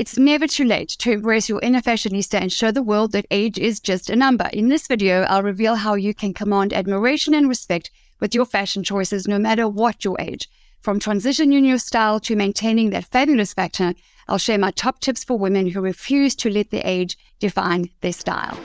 It's never too late to embrace your inner fashionista and show the world that age is just a number. In this video, I'll reveal how you can command admiration and respect with your fashion choices, no matter what your age. From transitioning your style to maintaining that fabulous factor, I'll share my top tips for women who refuse to let their age define their style.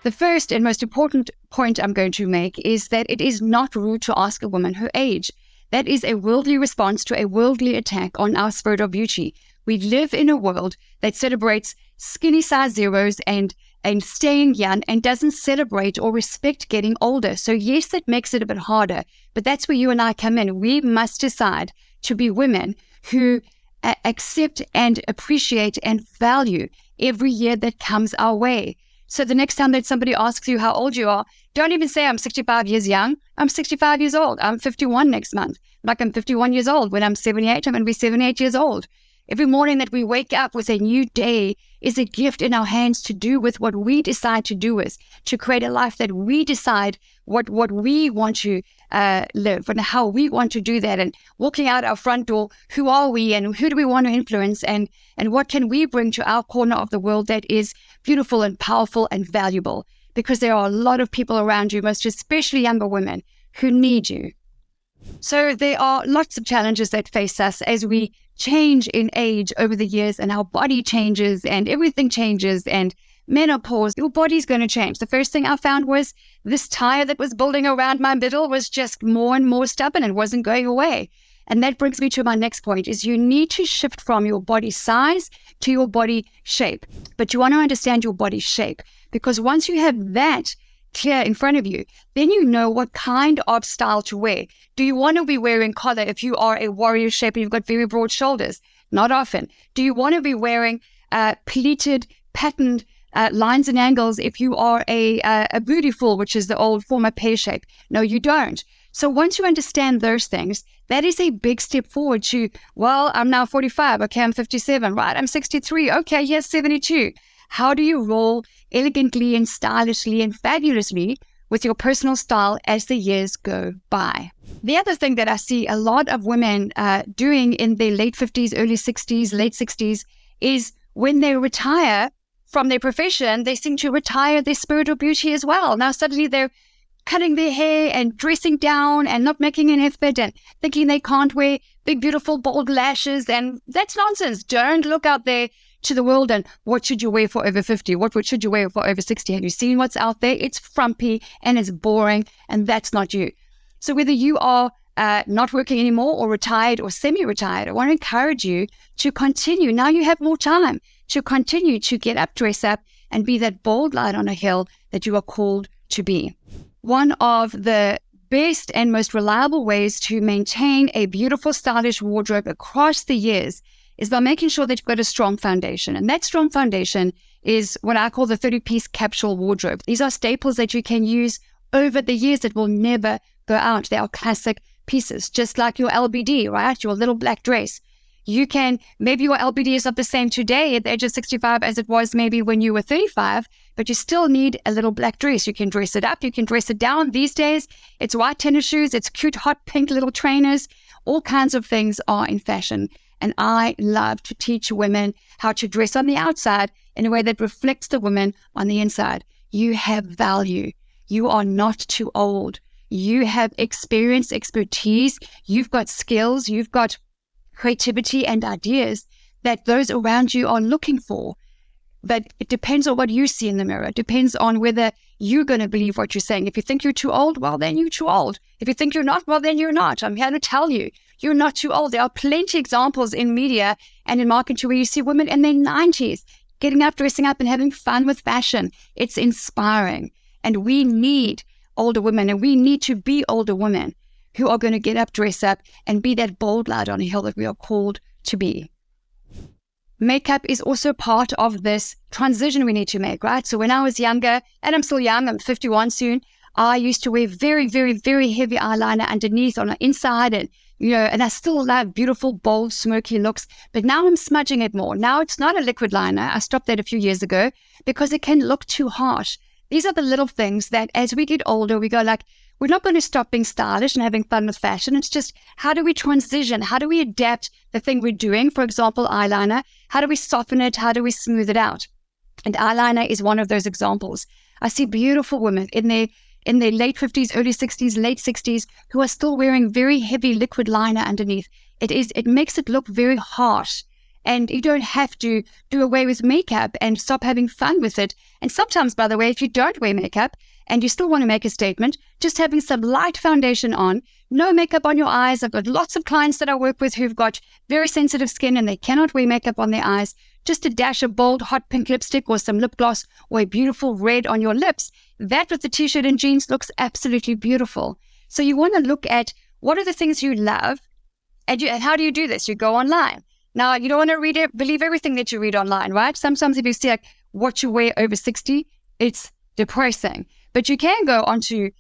The first and most important point I'm going to make is that it is not rude to ask a woman her age. That is a worldly response to a worldly attack on our spirit of beauty. We live in a world that celebrates skinny size zeros and staying young and doesn't celebrate or respect getting older. So yes, that makes it a bit harder, but that's where you and I come in. We must decide to be women who accept and appreciate and value every year that comes our way. So the next time that somebody asks you how old you are, don't even say I'm 65 years young. I'm 65 years old. I'm 51 next month. Like I'm 51 years old. When I'm 78, I'm going to be 78 years old. Every morning that we wake up with a new day is a gift in our hands to do with what we decide to do with, to create a life that we decide what we want to live and how we want to do that. And walking out our front door, who are we and who do we want to influence and what can we bring to our corner of the world that is beautiful and powerful and valuable? Because there are a lot of people around you, most especially younger women, who need you. So there are lots of challenges that face us as we change in age over the years, and our body changes and everything changes, and menopause, your body's going to change. The first thing I found was this tire that was building around my middle was just more and more stubborn and wasn't going away. And that brings me to my next point, is you need to shift from your body size to your body shape. But you want to understand your body shape, because once you have that clear in front of you, then you know what kind of style to wear. Do you want to be wearing collar if you are a warrior shape and you've got very broad shoulders? Not often. Do you want to be wearing pleated, patterned lines and angles if you are a bootiful, which is the old former pear shape? No, you don't. So once you understand those things, that is a big step forward to, well, I'm now 45. Okay, I'm 57. Right, I'm 63. Okay, yes, 72. How do you roll elegantly and stylishly and fabulously with your personal style as the years go by? The other thing that I see a lot of women doing in their late 50s, early 60s, late 60s is when they retire from their profession, they seem to retire their spiritual beauty as well. Now suddenly they're cutting their hair and dressing down and not making an effort and thinking they can't wear big, beautiful, bold lashes. And that's nonsense. Don't look out there to the world and what should you wear for over 50? What should you wear for over 60? Have you seen what's out there? It's frumpy and it's boring, and that's not you. So whether you are not working anymore or retired or semi-retired, I want to encourage you to continue. Now you have more time to continue to get up, dress up, and be that bold light on a hill that you are called to be. One of the best and most reliable ways to maintain a beautiful, stylish wardrobe across the years is by making sure that you've got a strong foundation. And that strong foundation is what I call the 30-piece capsule wardrobe. These are staples that you can use over the years that will never go out. They are classic pieces, just like your LBD, right? Your little black dress. You can, maybe your LBD is not the same today at the age of 65 as it was maybe when you were 35, but you still need a little black dress. You can dress it up, you can dress it down. These days, it's white tennis shoes, it's cute, hot, pink little trainers. All kinds of things are in fashion. And I love to teach women how to dress on the outside in a way that reflects the woman on the inside. You have value. You are not too old. You have experience, expertise. You've got skills. You've got creativity and ideas that those around you are looking for. But it depends on what you see in the mirror. It depends on whether you're going to believe what you're saying. If you think you're too old, well, then you're too old. If you think you're not, well, then you're not. I'm here to tell you, you're not too old. There are plenty of examples in media and in marketing where you see women in their 90s getting up, dressing up, and having fun with fashion. It's inspiring. And we need older women, and we need to be older women who are going to get up, dress up, and be that bold light on a hill that we are called to be. Makeup is also part of this transition we need to make, right? So when I was younger, and I'm still young, I'm 51 soon, I used to wear very, very, very heavy eyeliner underneath on the inside, and and I still love beautiful, bold, smoky looks, but now I'm smudging it more. Now it's not a liquid liner. I stopped that a few years ago because it can look too harsh. These are the little things that as we get older, we go like, we're not going to stop being stylish and having fun with fashion. It's just, how do we transition? How do we adapt the thing we're doing? For example, eyeliner. How do we soften it? How do we smooth it out? And eyeliner is one of those examples. I see beautiful women in their late 50s, early 60s, late 60s, who are still wearing very heavy liquid liner underneath. It makes it look very harsh. And you don't have to do away with makeup and stop having fun with it. And sometimes, by the way, if you don't wear makeup and you still want to make a statement, just having some light foundation on, no makeup on your eyes. I've got lots of clients that I work with who've got very sensitive skin and they cannot wear makeup on their eyes. Just a dash of bold, hot pink lipstick or some lip gloss or a beautiful red on your lips. That with the t-shirt and jeans looks absolutely beautiful. So you want to look at what are the things you love and how do you do this? You go online. Now, you don't want to believe everything that you read online, right? Sometimes if you see like what you wear over 60, it's depressing. But you can go onto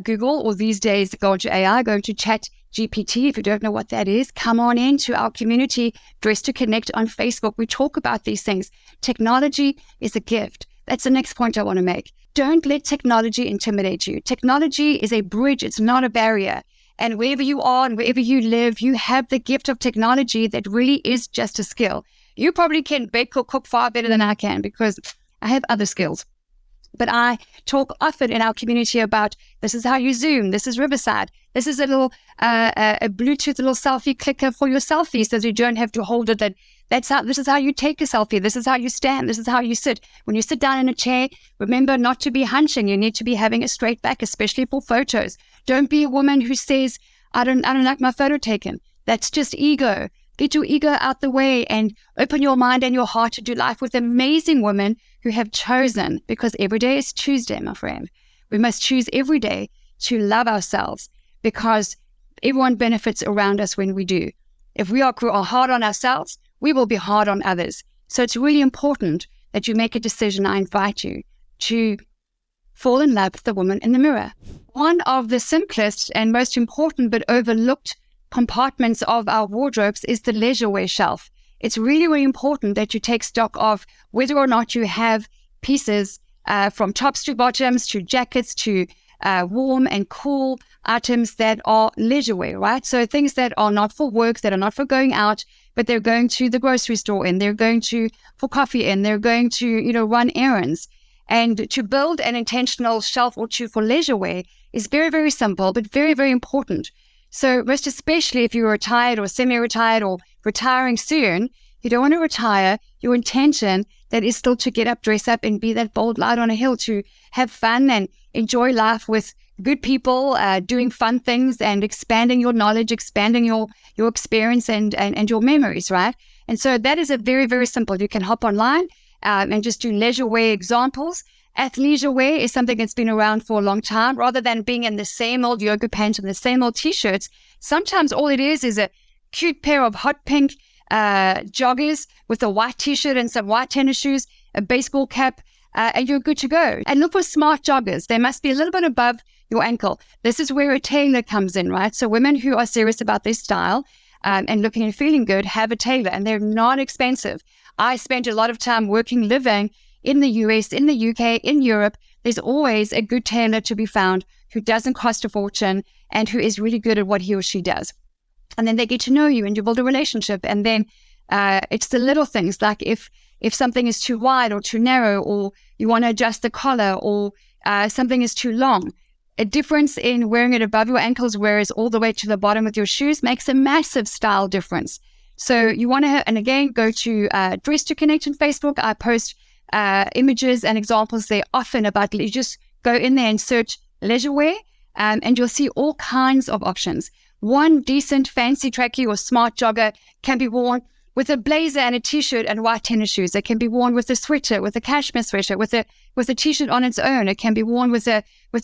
Google, or these days go onto AI, go into Chat GPT. If you don't know what that is, come on into our community, Dress to Connect on Facebook. We talk about these things. Technology is a gift. That's the next point I want to make. Don't let technology intimidate you. Technology is a bridge. It's not a barrier. And wherever you are and wherever you live, you have the gift of technology that really is just a skill. You probably can bake or cook far better than I can because I have other skills. But I talk often in our community about this is how you Zoom, this is Riverside, this is a little a Bluetooth little selfie clicker for your selfie so that you don't have to hold it. This is how you take a selfie, this is how you stand, this is how you sit. When you sit down in a chair, remember not to be hunching. You need to be having a straight back, especially for photos. Don't be a woman who says, I don't like my photo taken. That's just ego. Get your ego out the way and open your mind and your heart to do life with amazing women who have chosen, because every day is Tuesday, my friend. We must choose every day to love ourselves because everyone benefits around us when we do. If we are hard on ourselves, we will be hard on others. So it's really important that you make a decision. I invite you to fall in love with the woman in the mirror. One of the simplest and most important but overlooked compartments of our wardrobes is the leisure wear shelf. It's really, really important that you take stock of whether or not you have pieces from tops to bottoms to jackets to warm and cool items that are leisure wear, right? So things that are not for work, that are not for going out, but they're going to the grocery store in, they're going for coffee in, they're going to, run errands. And to build an intentional shelf or two for leisure wear is very, very simple, but very, very important. So most especially if you're retired or semi-retired or retiring soon, you don't want to retire. Your intention that is still to get up, dress up, and be that bold light on a hill, to have fun and enjoy life with good people, doing fun things and expanding your knowledge, expanding your experience and your memories, right? And so that is a very, very simple. You can hop online and just do leisure wear examples. Athleisure wear is something that's been around for a long time. Rather than being in the same old yoga pants and the same old t-shirts, sometimes all it is a cute pair of hot pink joggers with a white t-shirt and some white tennis shoes, a baseball cap, and you're good to go. And look for smart joggers. They must be a little bit above your ankle. This is where a tailor comes in, right? So women who are serious about their style and looking and feeling good have a tailor, and they're not expensive. I spent a lot of time living in the US, in the UK, in Europe. There's always a good tailor to be found who doesn't cost a fortune and who is really good at what he or she does. And then they get to know you and you build a relationship. And then it's the little things, like if something is too wide or too narrow, or you want to adjust the collar, or something is too long. A difference in wearing it above your ankles, whereas all the way to the bottom with your shoes, makes a massive style difference. So you want to, and again, go to Dress to Connect on Facebook. I post images and examples there often about, you just go in there and search leisure wear and you'll see all kinds of options. One decent fancy trackie or smart jogger can be worn with a blazer and a t-shirt and white tennis shoes. It can be worn with a sweater, with a cashmere sweater, with a t-shirt on its own. It can be worn with a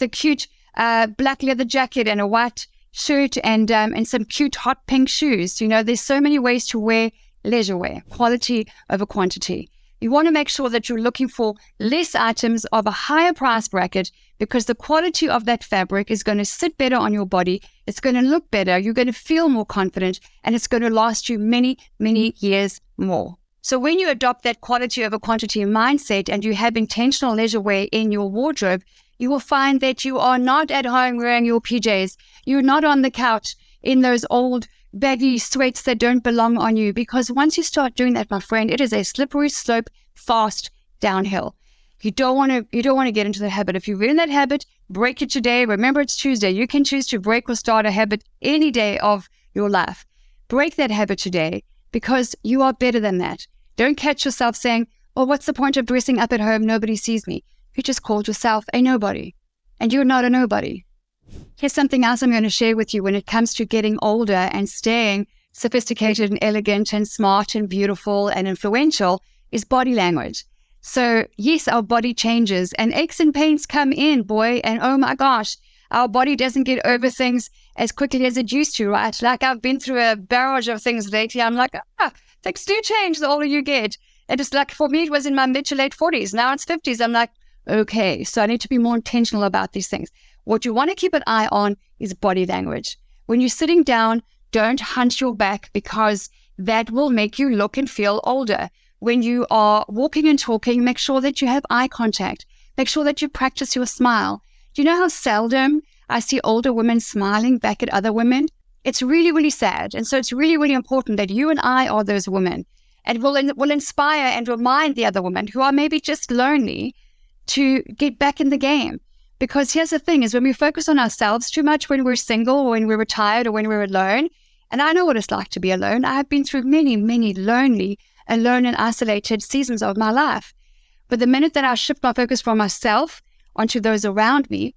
cute black leather jacket and a white shirt and some cute hot pink shoes. There's so many ways to wear leisure wear, quality over quantity. You want to make sure that you're looking for less items of a higher price bracket, because the quality of that fabric is going to sit better on your body. It's going to look better. You're going to feel more confident, and it's going to last you many, many years more. So when you adopt that quality over quantity mindset and you have intentional leisure wear in your wardrobe, You will find that you are not at home wearing your PJs. You're not on the couch in those old baggy sweats that don't belong on you, because once you start doing that, my friend, it is a slippery slope, fast downhill. You don't want to get into the habit. If you're in that habit, break it today. Remember, it's Tuesday. You can choose to break or start a habit any day of your life. Break that habit today, because you are better than that. Don't catch yourself saying, well, what's the point of dressing up at home? Nobody sees me. You just called yourself a nobody, and you're not a nobody. Here's something else I'm going to share with you when it comes to getting older and staying sophisticated and elegant and smart and beautiful and influential is body language. So yes, our body changes and aches and pains come in, boy. And oh my gosh, our body doesn't get over things as quickly as it used to, right? Like I've been through a barrage of things lately. I'm like, things do change the older you get. And it's like, for me, it was in my mid to late 40s. Now it's 50s. I'm like, okay, so I need to be more intentional about these things. What you want to keep an eye on is body language. When you're sitting down, don't hunch your back, because that will make you look and feel older. When you are walking and talking, make sure that you have eye contact. Make sure that you practice your smile. Do you know how seldom I see older women smiling back at other women? It's really, really sad. And so it's really, really important that you and I are those women, and will inspire and remind the other women who are maybe just lonely to get back in the game. Because here's the thing, is when we focus on ourselves too much when we're single or when we're retired or when we're alone, and I know what it's like to be alone. I have been through many, many lonely, alone and isolated seasons of my life. But the minute that I shift my focus from myself onto those around me,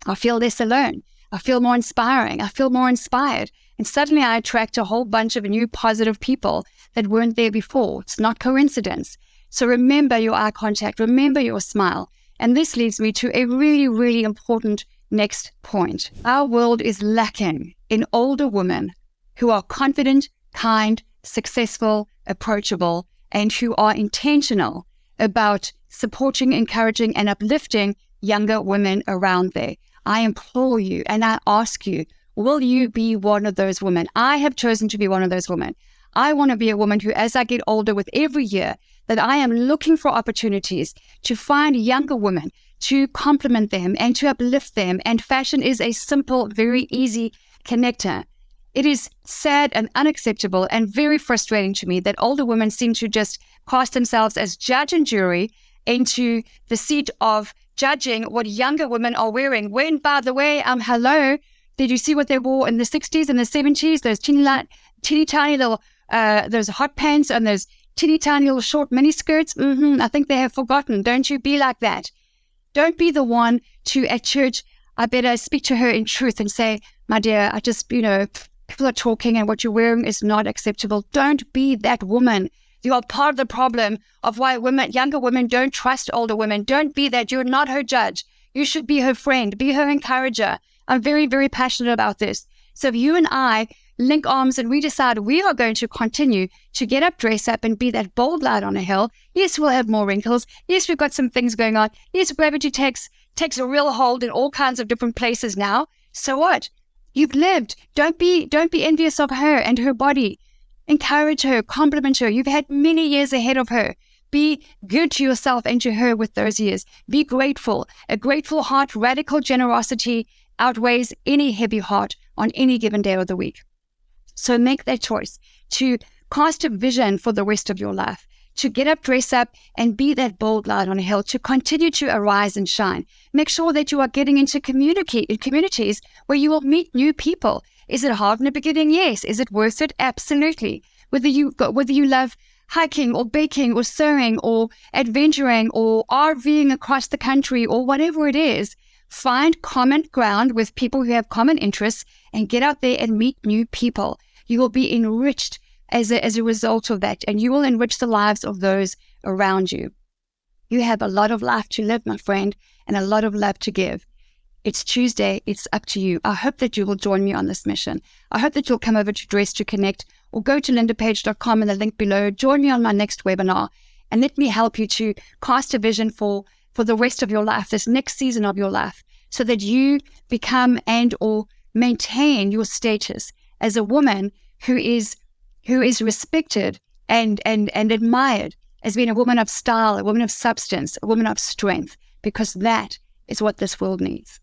I feel less alone. I feel more inspiring. I feel more inspired. And suddenly I attract a whole bunch of new positive people that weren't there before. It's not coincidence. So remember your eye contact. Remember your smile. And this leads me to a really, really important next point. Our world is lacking in older women who are confident, kind, successful, approachable, and who are intentional about supporting, encouraging, and uplifting younger women around there. I implore you and I ask you, will you be one of those women? I have chosen to be one of those women. I want to be a woman who, as I get older with every year, that I am looking for opportunities to find younger women, to compliment them and to uplift them. And fashion is a simple, very easy connector. It is sad and unacceptable and very frustrating to me that older women seem to just cast themselves as judge and jury into the seat of judging what younger women are wearing. When, by the way, hello, did you see what they wore in the 60s and the 70s? Those teeny tiny little, those hot pants and those teeny tiny little short mini skirts. I think they have forgotten. Don't you be like that. Don't be the one to, at church, I better speak to her in truth and say, my dear, I just, people are talking and what you're wearing is not acceptable. Don't be that woman. You are part of the problem of why younger women don't trust older women. Don't be that. You're not her judge. You should be her friend. Be her encourager. I'm very, very passionate about this. So if you and I link arms and we decide we are going to continue to get up, dress up, and be that bold light on a hill, yes, we'll have more wrinkles. Yes, we've got some things going on. Yes, gravity takes a real hold in all kinds of different places now. So what? You've lived. Don't be envious of her and her body. Encourage her, compliment her. You've had many years ahead of her. Be good to yourself and to her with those years. Be grateful. A grateful heart, radical generosity outweighs any heavy heart on any given day of the week. So make that choice to cast a vision for the rest of your life, to get up, dress up, and be that bold light on a hill, to continue to arise and shine. Make sure that you are getting into communities where you will meet new people. Is it hard in the beginning? Yes. Is it worth it? Absolutely. Whether you love hiking or baking or sewing or adventuring or RVing across the country or whatever it is, find common ground with people who have common interests and get out there and meet new people. You will be enriched as a result of that, and you will enrich the lives of those around you. You have a lot of life to live, my friend, and a lot of love to give. It's Tuesday. It's up to you. I hope that you will join me on this mission. I hope that you'll come over to Dress to Connect or go to lindapage.com in the link below. Join me on my next webinar and let me help you to cast a vision for the rest of your life, this next season of your life, so that you become and or maintain your status as a woman who is respected and admired as being a woman of style, a woman of substance, a woman of strength, because that is what this world needs.